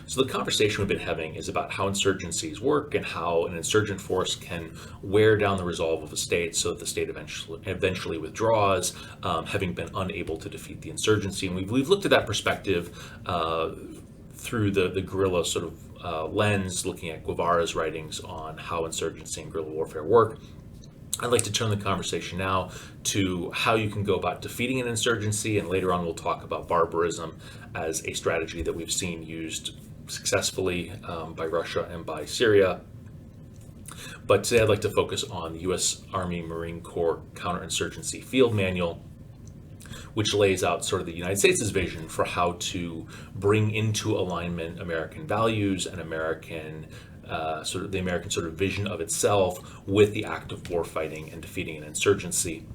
So the conversation we've been having is about how insurgencies work and how an insurgent force can wear down the resolve of a state so that the state eventually withdraws, having been unable to defeat the insurgency. And we've looked at that perspective through the guerrilla sort of lens, looking at Guevara's writings on how insurgency and guerrilla warfare work. I'd like to turn the conversation now to how you can go about defeating an insurgency, and later on we'll talk about barbarism as a strategy that we've seen used successfully by Russia and by Syria. But today I'd like to focus on the U.S. Army Marine Corps Counterinsurgency Field Manual, which lays out sort of the United States' vision for how to bring into alignment American values and the American sort of vision of itself with the act of war fighting and defeating an insurgency.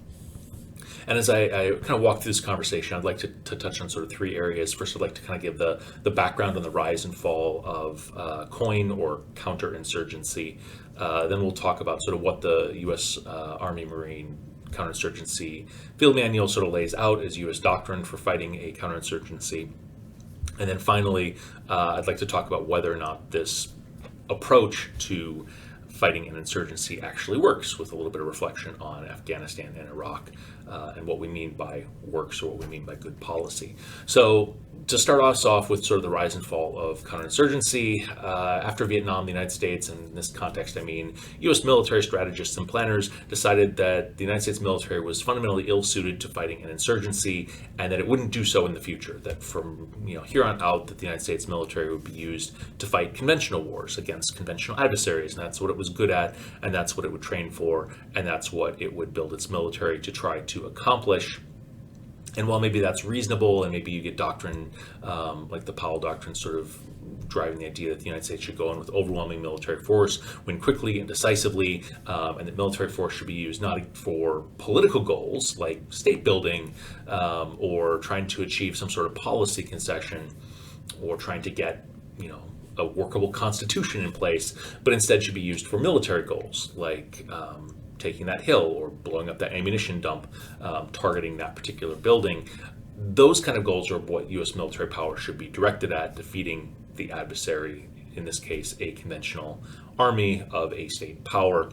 And as I kind of walk through this conversation, I'd like to touch on sort of three areas. First, I'd like to kind of give the background on the rise and fall of COIN, or counterinsurgency. Then we'll talk about sort of what the U.S. Army Marine Counterinsurgency Field Manual sort of lays out as U.S. doctrine for fighting a counterinsurgency. And then finally, I'd like to talk about whether or not this approach to fighting an insurgency actually works, with a little bit of reflection on Afghanistan and Iraq, and what we mean by works, or what we mean by good policy. So to start us off with sort of the rise and fall of counterinsurgency, after Vietnam, the United States, and in this context I mean U.S. military strategists and planners, decided that the United States military was fundamentally ill-suited to fighting an insurgency, and that it wouldn't do so in the future, that from here on out that the United States military would be used to fight conventional wars against conventional adversaries, and that's what it was good at, and that's what it would train for, and that's what it would build its military to try to accomplish. And while maybe that's reasonable, and maybe you get doctrine like the Powell Doctrine sort of driving the idea that the United States should go in with overwhelming military force, win quickly and decisively, and that military force should be used not for political goals like state building, or trying to achieve some sort of policy concession, or trying to get a workable constitution in place, but instead should be used for military goals like taking that hill, or blowing up that ammunition dump, targeting that particular building. Those kind of goals are what U.S. military power should be directed at, defeating the adversary, in this case a conventional army of a state power,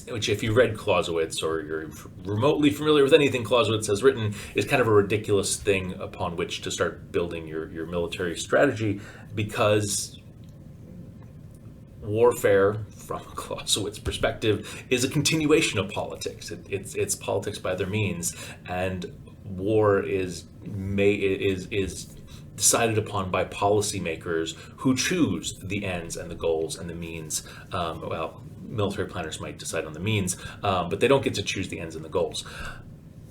which, if you read Clausewitz, or you're remotely familiar with anything Clausewitz has written, is kind of a ridiculous thing upon which to start building your military strategy, because warfare, from a Clausewitz perspective, is a continuation of politics. It's politics by other means, and war is decided upon by policymakers who choose the ends and the goals and the means. Military planners might decide on the means, but they don't get to choose the ends and the goals.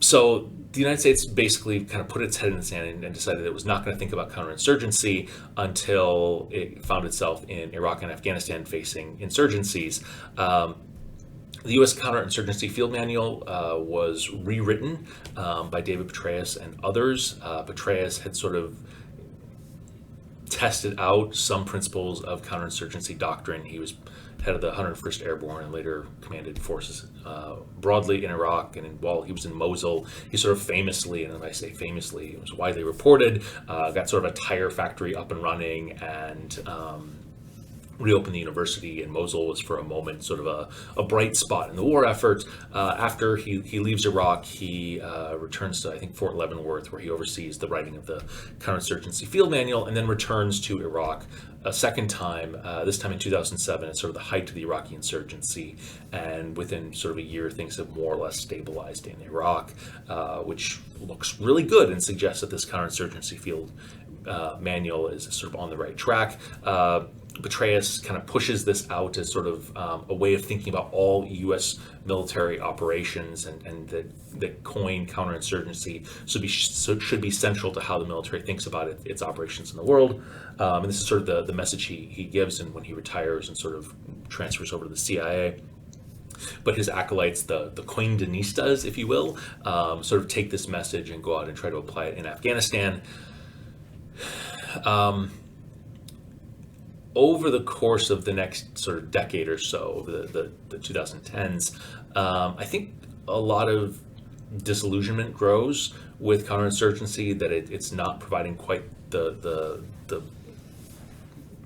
So the United States basically kind of put its head in the sand and decided it was not going to think about counterinsurgency until it found itself in Iraq and Afghanistan facing insurgencies. The U.S. Counterinsurgency Field Manual was rewritten by David Petraeus and others. Petraeus had sort of tested out some principles of counterinsurgency doctrine. He was head of the 101st Airborne and later commanded forces broadly in Iraq. And while he was in Mosul, he sort of famously, and when I say famously, it was widely reported, got sort of a tire factory up and running, and reopened the university in Mosul. Was for a moment sort of a bright spot in the war effort. After he leaves Iraq, he returns to, I think, Fort Leavenworth, where he oversees the writing of the Counterinsurgency Field Manual, and then returns to Iraq a second time, this time in 2007, at sort of the height of the Iraqi insurgency. And within sort of a year, things have more or less stabilized in Iraq, which looks really good and suggests that this Counterinsurgency Field Manual is sort of on the right track. Petraeus kind of pushes this out as sort of a way of thinking about all U.S. military operations, and that COIN, counterinsurgency, should be central to how the military thinks about its operations in the world. And this is sort of the message he gives, and when he retires and sort of transfers over to the CIA. But his acolytes, the COINDAnistas, if you will, sort of take this message and go out and try to apply it in Afghanistan. Over the course of the next sort of decade or so, over the 2010s, I think a lot of disillusionment grows with counterinsurgency, that it's not providing quite the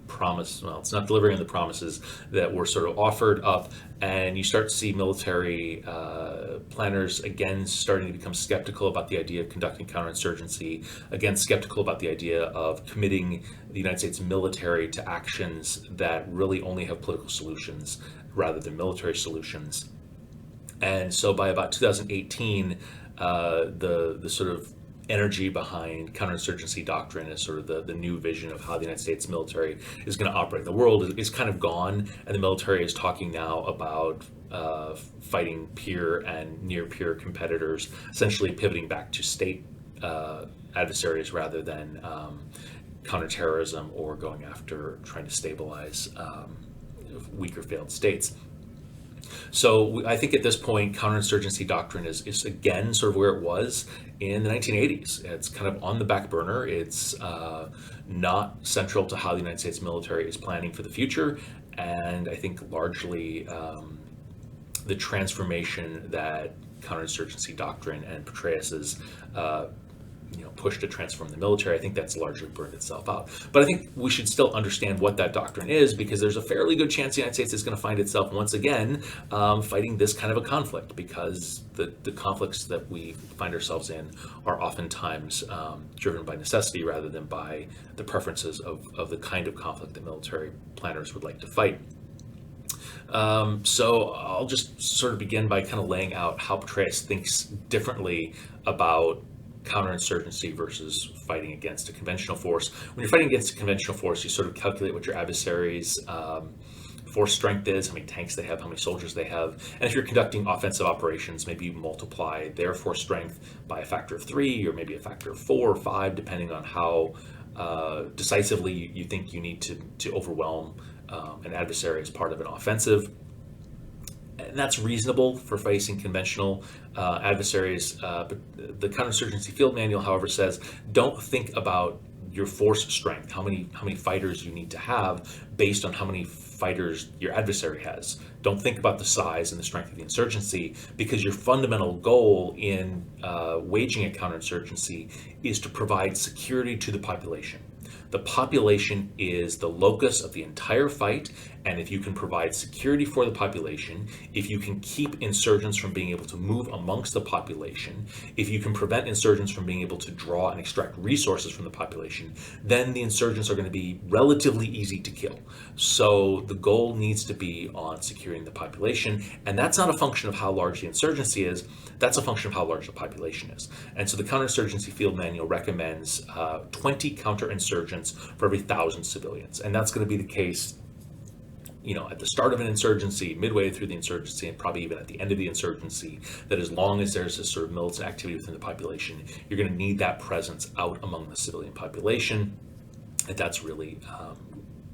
promise, well, it's not delivering on the promises that were sort of offered up, and you start to see military planners again starting to become skeptical about the idea of conducting counterinsurgency, again skeptical about the idea of committing the United States military to actions that really only have political solutions rather than military solutions. And so by about 2018, the sort of energy behind counterinsurgency doctrine is sort of the new vision of how the United States military is going to operate. The world is kind of gone, and the military is talking now about fighting peer and near peer competitors, essentially pivoting back to state adversaries rather than counterterrorism or going after trying to stabilize weaker failed states. So I think at this point, counterinsurgency doctrine is again sort of where it was in the 1980s. It's kind of on the back burner. It's not central to how the United States military is planning for the future. And I think largely the transformation that counterinsurgency doctrine and Petraeus's push to transform the military, I think that's largely burned itself out. But I think we should still understand what that doctrine is, because there's a fairly good chance the United States is going to find itself once again fighting this kind of a conflict, because the conflicts that we find ourselves in are oftentimes driven by necessity rather than by the preferences of the kind of conflict that military planners would like to fight. So I'll just sort of begin by kind of laying out how Petraeus thinks differently about counterinsurgency versus fighting against a conventional force. When you're fighting against a conventional force, you sort of calculate what your adversary's force strength is, how many tanks they have, how many soldiers they have. And if you're conducting offensive operations, maybe you multiply their force strength by a factor of 3 or maybe a factor of 4 or 5, depending on how decisively you think you need to overwhelm an adversary as part of an offensive. And that's reasonable for facing conventional adversaries. But the counterinsurgency field manual, however, says don't think about your force strength, how many fighters you need to have based on how many fighters your adversary has. Don't think about the size and the strength of the insurgency, because your fundamental goal in waging a counterinsurgency is to provide security to the population. The population is the locus of the entire fight, and if you can provide security for the population, if you can keep insurgents from being able to move amongst the population, if you can prevent insurgents from being able to draw and extract resources from the population, then the insurgents are going to be relatively easy to kill. So the goal needs to be on securing the population, and that's not a function of how large the insurgency is, that's a function of how large the population is. And so the counterinsurgency field manual recommends 20 counterinsurgents for every 1,000 civilians, and that's going to be the case at the start of an insurgency, midway through the insurgency, and probably even at the end of the insurgency, that as long as there's this sort of militant activity within the population, you're going to need that presence out among the civilian population, and that's really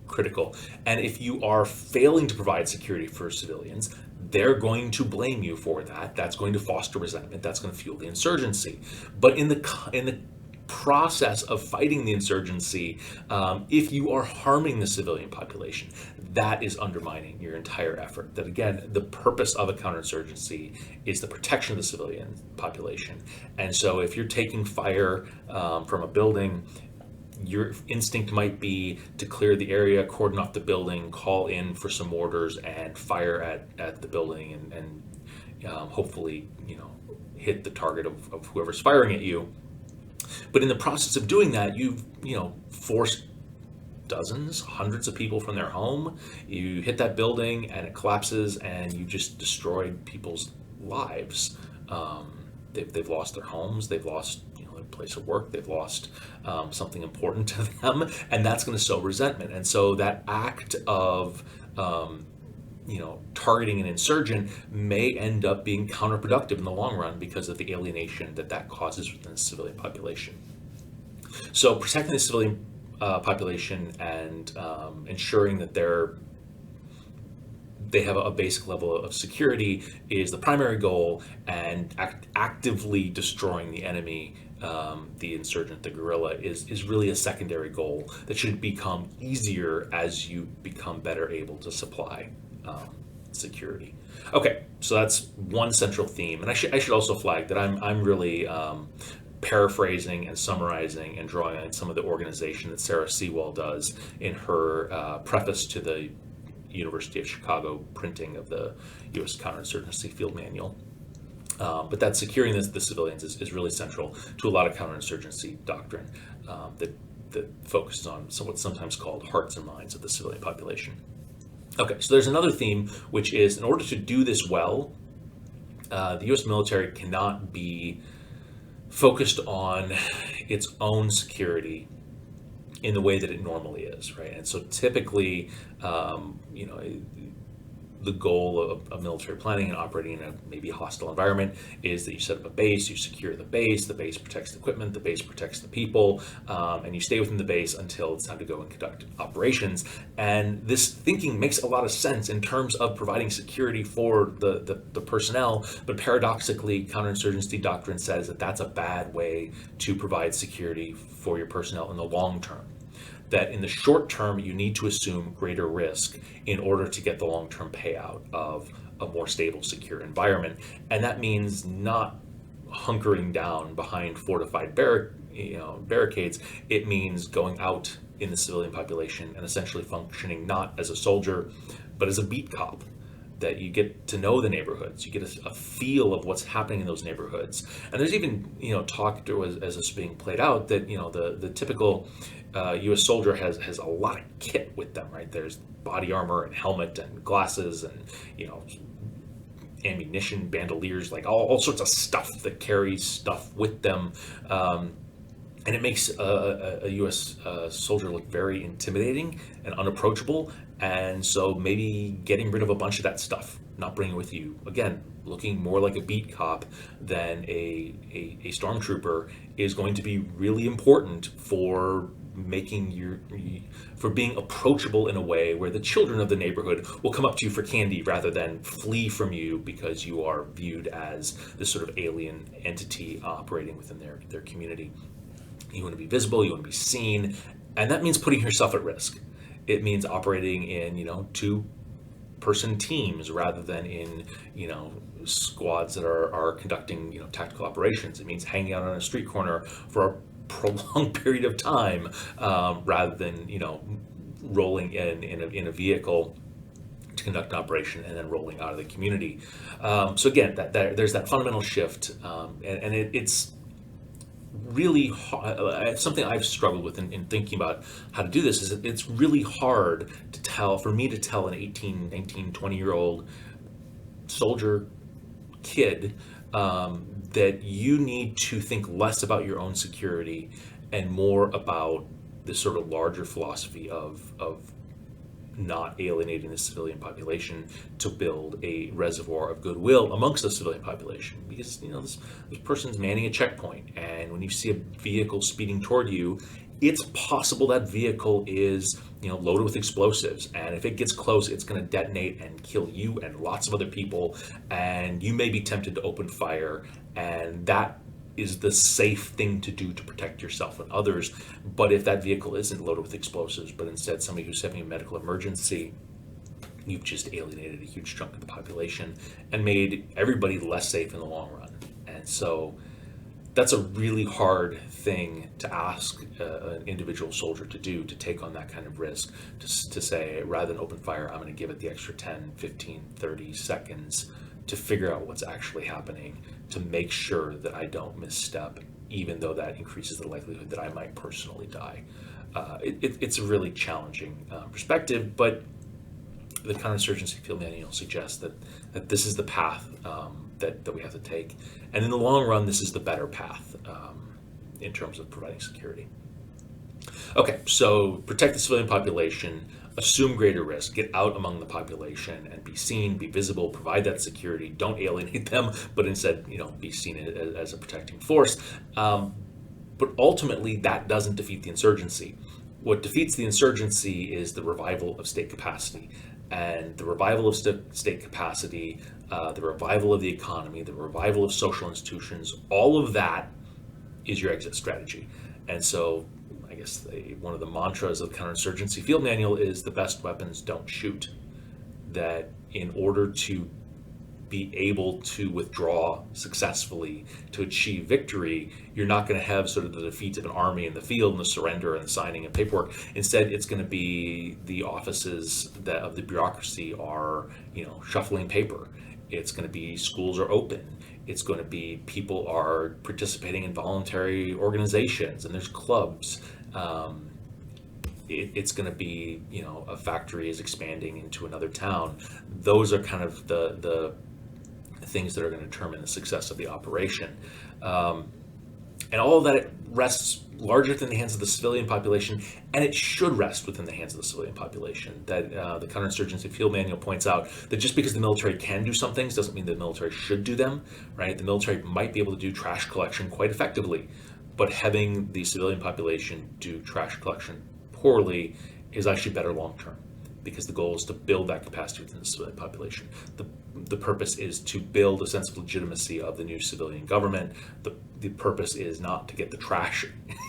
critical. And if you are failing to provide security for civilians, they're going to blame you for that. That's going to foster resentment. That's going to fuel the insurgency. But in the process of fighting the insurgency, if you are harming the civilian population, that is undermining your entire effort. That again, the purpose of a counterinsurgency is the protection of the civilian population. And so if you're taking fire from a building, your instinct might be to clear the area, cordon off the building, call in for some mortars, and fire at the building, and hopefully hit the target of whoever's firing at you. But in the process of doing that, you've forced dozens, hundreds of people from their home. You hit that building and it collapses, and you just destroyed people's lives. They've lost their homes, they've lost their place of work, they've lost something important to them, and that's going to sow resentment. And so that act of targeting an insurgent may end up being counterproductive in the long run because of the alienation that causes within the civilian population. So protecting the civilian population and ensuring that they have a basic level of security is the primary goal, and actively destroying the enemy, the insurgent, the guerrilla, is really a secondary goal that should become easier as you become better able to supply security. Okay, so that's one central theme, and I should also flag that I'm really paraphrasing and summarizing and drawing on some of the organization that Sarah Sewall does in her preface to the University of Chicago printing of the U.S. Counterinsurgency Field Manual. But that securing the civilians is really central to a lot of counterinsurgency doctrine that focuses on what's sometimes called hearts and minds of the civilian population. Okay, so there's another theme, which is in order to do this well, the U.S. military cannot be focused on its own security in the way that it normally is, right? And so typically, the goal of military planning and operating in a maybe hostile environment is that you set up a base, you secure the base protects the equipment, the base protects the people, and you stay within the base until it's time to go and conduct operations. And this thinking makes a lot of sense in terms of providing security for the personnel, but paradoxically, counterinsurgency doctrine says that that's a bad way to provide security for your personnel in the long term. That in the short term, you need to assume greater risk in order to get the long-term payout of a more stable, secure environment. And that means not hunkering down behind fortified barricades. It means going out in the civilian population and essentially functioning not as a soldier, but as a beat cop. That you get to know the neighborhoods, you get a feel of what's happening in those neighborhoods. And there's even, talk as this being played out that, the typical U.S. soldier has a lot of kit with them, right? There's body armor and helmet and glasses and, ammunition, bandoliers, like all sorts of stuff that carries stuff with them. And it makes a U.S. Soldier look very intimidating and unapproachable. And so maybe getting rid of a bunch of that stuff, not bringing it with you, again, looking more like a beat cop than a stormtrooper is going to be really important for for being approachable in a way where the children of the neighborhood will come up to you for candy rather than flee from you because you are viewed as this sort of alien entity operating within their community. You want to be visible, you want to be seen, and that means putting yourself at risk. It means operating in, 2-person teams rather than in, squads that are conducting, tactical operations. It means hanging out on a street corner for a prolonged period of time rather than, rolling in a vehicle to conduct an operation and then rolling out of the community. So again, there's that fundamental shift, and it's really hard. Something I've struggled with in thinking about how to do this is it's really hard for me to tell an 18, 19, 20-year-old soldier kid that you need to think less about your own security and more about this sort of larger philosophy of not alienating the civilian population to build a reservoir of goodwill amongst the civilian population. Because, this person's manning a checkpoint, and when you see a vehicle speeding toward you, it's possible that vehicle is, loaded with explosives. And if it gets close, it's going to detonate and kill you and lots of other people. And you may be tempted to open fire. And that is the safe thing to do to protect yourself and others. But if that vehicle isn't loaded with explosives, but instead somebody who's having a medical emergency, you've just alienated a huge chunk of the population and made everybody less safe in the long run. And so that's a really hard thing to ask an individual soldier to do, to take on that kind of risk, to say, rather than open fire, I'm going to give it the extra 10, 15, 30 seconds to figure out what's actually happening, to make sure that I don't misstep, even though that increases the likelihood that I might personally die. It's a really challenging perspective, but the Counterinsurgency Field Manual suggests that this is the path that we have to take. And in the long run, this is the better path in terms of providing security. Okay, so protect the civilian population, assume greater risk, get out among the population and be seen, be visible, provide that security, don't alienate them, but instead, be seen as a protecting force. But ultimately, that doesn't defeat the insurgency. What defeats the insurgency is the revival of state capacity. And the revival of state capacity, the revival of the economy, the revival of social institutions, all of that is your exit strategy. And so I guess one of the mantras of the Counterinsurgency Field Manual is the best weapons don't shoot. That in order to be able to withdraw successfully to achieve victory, you're not going to have sort of the defeat of an army in the field and the surrender and the signing of paperwork. Instead, it's going to be the offices that of the bureaucracy are, shuffling paper. It's going to be schools are open. It's going to be people are participating in voluntary organizations and there's clubs. It's going to be, a factory is expanding into another town. Those are kind of the things that are going to determine the success of the operation. And all of that rests largely within the hands of the civilian population, and it should rest within the hands of the civilian population. That the Counterinsurgency Field Manual points out that just because the military can do some things doesn't mean the military should do them, right? The military might be able to do trash collection quite effectively, but having the civilian population do trash collection poorly is actually better long term, because the goal is to build that capacity within the civilian population. The purpose is to build a sense of legitimacy of the new civilian government. The purpose is not to get the trash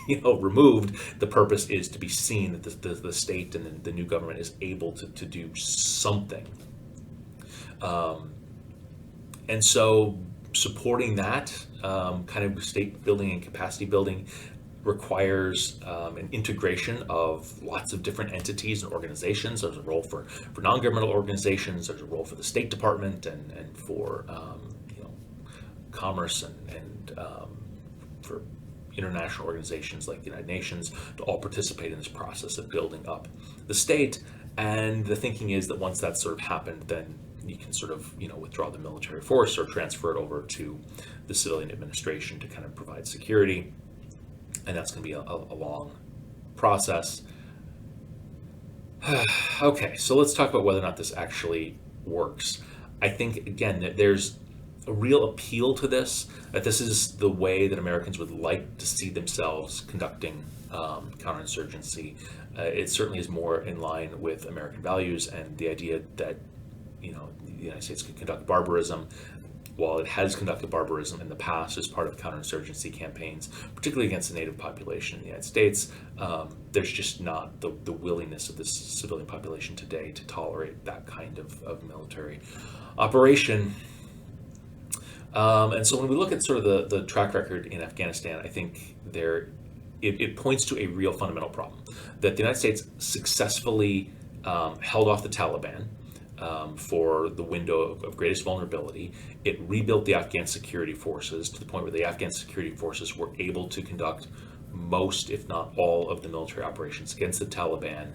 removed. The purpose is to be seen that the state and the new government is able to do something. And so supporting that kind of state building and capacity building requires an integration of lots of different entities and organizations. There's a role for non-governmental organizations. There's a role for the State Department and for commerce and for international organizations like the United Nations to all participate in this process of building up the state. And the thinking is that once that's sort of happened, then you can sort of withdraw the military force or transfer it over to the civilian administration to kind of provide security. And that's going to be a long process. Okay, so let's talk about whether or not this actually works. I think, again, that there's a real appeal to this, that this is the way that Americans would like to see themselves conducting counterinsurgency. It certainly is more in line with American values and the idea that the United States could conduct barbarism. While it has conducted barbarism in the past as part of counterinsurgency campaigns, particularly against the native population in the United States, there's just not the willingness of this civilian population today to tolerate that kind of military operation. And so when we look at sort of the track record in Afghanistan, I think it points to a real fundamental problem, that the United States successfully held off the Taliban for the window of greatest vulnerability. It rebuilt the Afghan security forces to the point where the Afghan security forces were able to conduct most, if not all, of the military operations against the Taliban.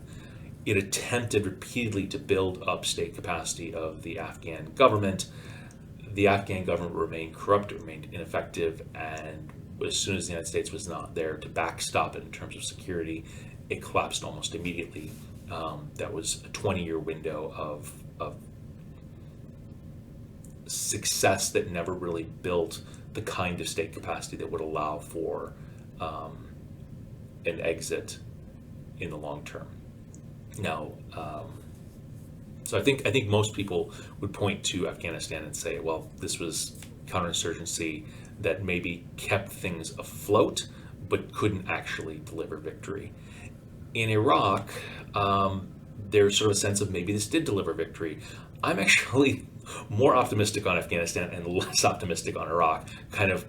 It attempted repeatedly to build up state capacity of the Afghan government. The Afghan government remained corrupt, it remained ineffective, and as soon as the United States was not there to backstop it in terms of security, it collapsed almost immediately. That was a 20-year window of success that never really built the kind of state capacity that would allow for an exit in the long term. Now, so I think most people would point to Afghanistan and say, well, this was counterinsurgency that maybe kept things afloat, but couldn't actually deliver victory. In Iraq, there's sort of a sense of maybe this did deliver victory. I'm actually more optimistic on Afghanistan and less optimistic on Iraq, kind of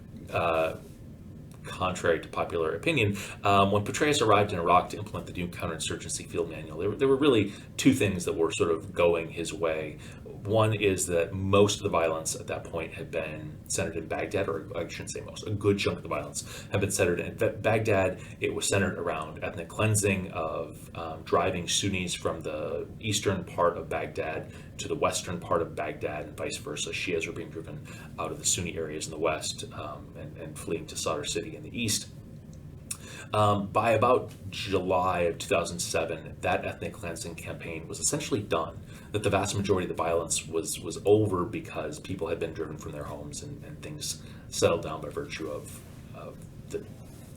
contrary to popular opinion. When Petraeus arrived in Iraq to implement the new counterinsurgency field manual, there were really two things that were sort of going his way. One is that most of the violence at that point had been centered in Baghdad, or I shouldn't say most, a good chunk of the violence had been centered in Baghdad. It was centered around ethnic cleansing of driving Sunnis from the eastern part of Baghdad to the western part of Baghdad and vice versa. Shias were being driven out of the Sunni areas in the west and fleeing to Sadr City in the east. By about July of 2007, that ethnic cleansing campaign was essentially done. That the vast majority of the violence was over because people had been driven from their homes and things settled down by virtue of the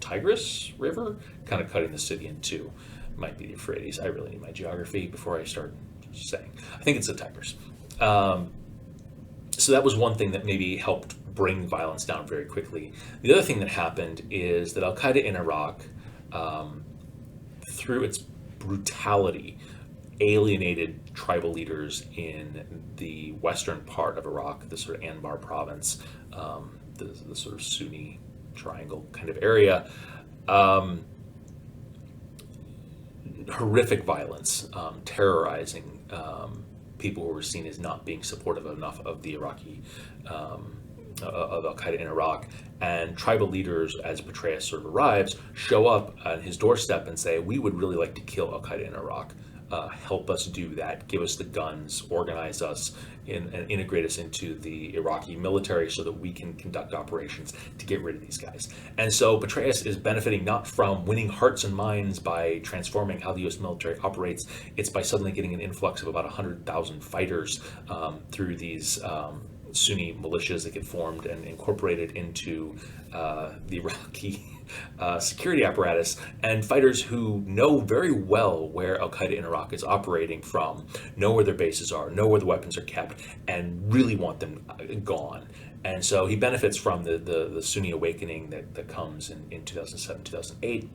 Tigris River kind of cutting the city in two. Might be the Euphrates. I really need my geography before I start saying. I think it's the Tigris. So that was one thing that maybe helped bring violence down very quickly. The other thing that happened is that Al-Qaeda in Iraq, through its brutality, alienated tribal leaders in the western part of Iraq, the sort of Anbar province, the sort of Sunni triangle kind of area. Horrific violence, terrorizing people who were seen as not being supportive enough of the Iraqi, of Al-Qaeda in Iraq. And tribal leaders, as Petraeus sort of arrives, show up on his doorstep and say, we would really like to kill Al-Qaeda in Iraq. Help us do that. Give us the guns, organize us, and integrate us into the Iraqi military so that we can conduct operations to get rid of these guys. And so Petraeus is benefiting not from winning hearts and minds by transforming how the U.S. military operates. It's by suddenly getting an influx of about 100,000 fighters through these Sunni militias that get formed and incorporated into the Iraqi security apparatus, and fighters who know very well where Al-Qaeda in Iraq is operating from, know where their bases are, know where the weapons are kept, and really want them gone. And so he benefits from the Sunni awakening that comes in 2007, 2008,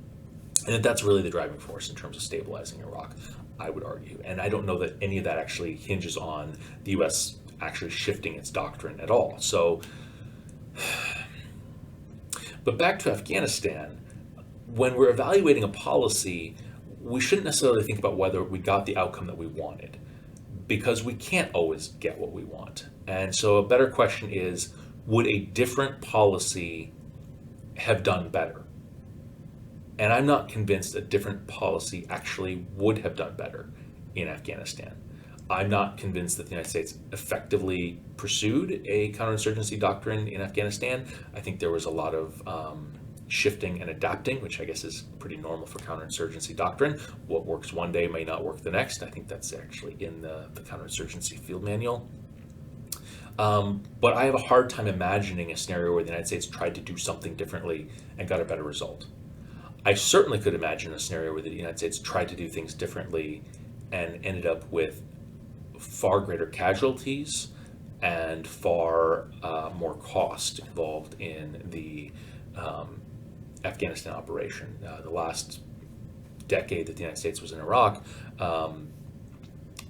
and that's really the driving force in terms of stabilizing Iraq, I would argue. And I don't know that any of that actually hinges on the U.S. actually shifting its doctrine at all. So, but back to Afghanistan, when we're evaluating a policy, we shouldn't necessarily think about whether we got the outcome that we wanted, because we can't always get what we want. And so a better question is, would a different policy have done better? And I'm not convinced a different policy actually would have done better in Afghanistan. I'm not convinced that the United States effectively pursued a counterinsurgency doctrine in Afghanistan. I think there was a lot of shifting and adapting, which I guess is pretty normal for counterinsurgency doctrine. What works one day may not work the next. I think that's actually in the counterinsurgency field manual. But I have a hard time imagining a scenario where the United States tried to do something differently and got a better result. I certainly could imagine a scenario where the United States tried to do things differently and ended up with far greater casualties and far more cost involved in the Afghanistan operation. The last decade that the United States was in Iraq,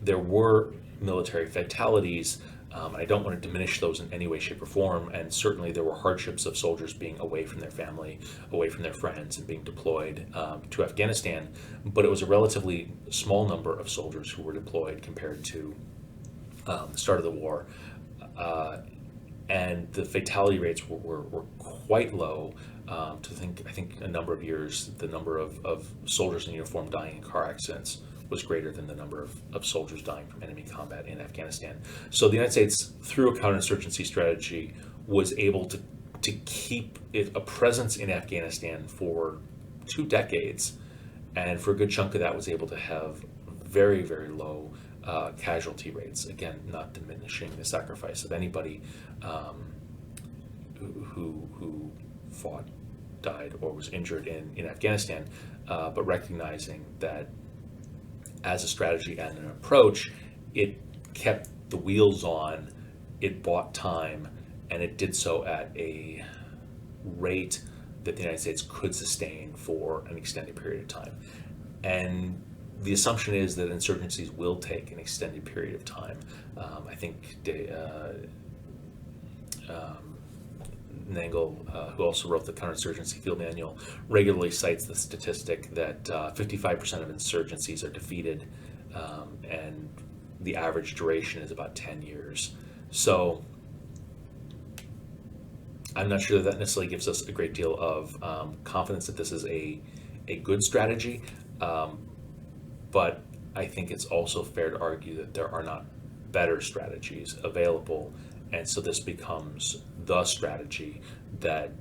there were military fatalities. I don't want to diminish those in any way, shape, or form. And certainly there were hardships of soldiers being away from their family, away from their friends, and being deployed to Afghanistan. But it was a relatively small number of soldiers who were deployed compared to the start of the war. And the fatality rates were quite low. I think a number of years, the number of soldiers in uniform dying in car accidents was greater than the number of soldiers dying from enemy combat in Afghanistan. So the United States, through a counterinsurgency strategy, was able to keep a presence in Afghanistan for 2 decades, and for a good chunk of that was able to have very, very low casualty rates. Again, not diminishing the sacrifice of anybody who fought, died, or was injured in Afghanistan, but recognizing that as a strategy and an approach, it kept the wheels on, it bought time, and it did so at a rate that the United States could sustain for an extended period of time. And the assumption is that insurgencies will take an extended period of time. I think Nangle, who also wrote the counterinsurgency field manual, regularly cites the statistic that 55% of insurgencies are defeated, and the average duration is about 10 years. So I'm not sure that necessarily gives us a great deal of confidence that this is a good strategy, but I think it's also fair to argue that there are not better strategies available, and so this becomes the strategy that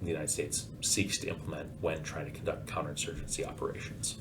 the United States seeks to implement when trying to conduct counterinsurgency operations.